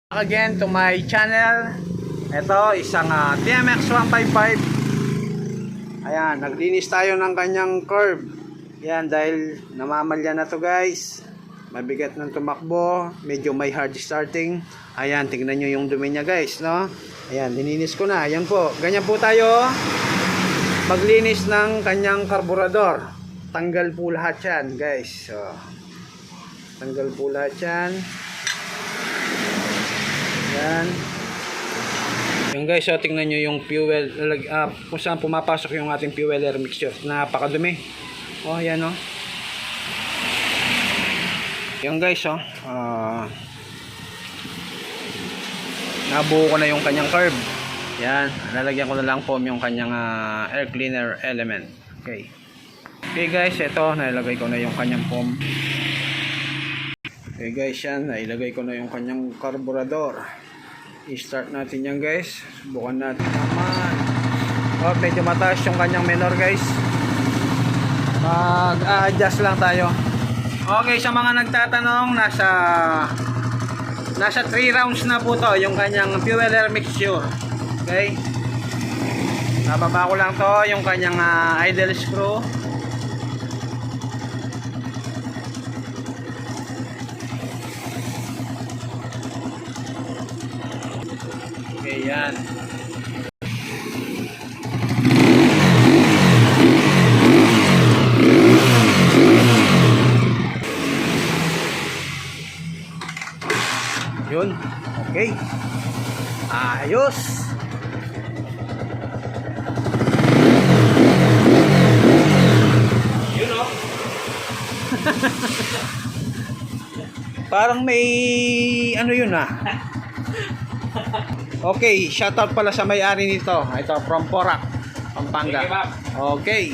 Again to my channel. Ito isang TMX 155. Ayan, naglinis tayo ng kanyang curb. Yan, dahil namamalya na to guys. Mabigat ng tumakbo, medyo may hard starting. Ayan, tingnan nyo yung dumi niya guys, no? Ayan, dininis ko na. Ayan po, ganyan po tayo maglinis ng kanyang karburador. Tanggal po lahat yan guys. So, tanggal po lahat yan. Yan. Yung guys, so tingnan nyo yung fuel, kung saan pumapasok yung ating fuel air mixture. Napakadumi. Oh, yan oh. Yung guys, oh. Nabuo ko na yung kanyang curb. Yan. Lalagyan ko na lang foam yung kanyang air cleaner element. Okay. Okay guys, ito. Nalagay ko na yung kanyang foam. Okay guys, yan. Nailagay ko na yung kanyang carburetor. I-start natin yan guys. Subukan natin naman. Oh, medyo mataas yung kanyang menor guys. Mag-a-adjust lang tayo. Okay, sa mga nagtatanong, nasa 3 rounds na po to yung kanyang fuel air mixture. Okay. Nababa ko lang to yung kanyang idle screw. Okay, yan. Yun. Okay. Ayos. Yun o. Parang may ano yun Okay, shoutout pala sa may-ari nito. Ito from Porac, Pampanga. Okay.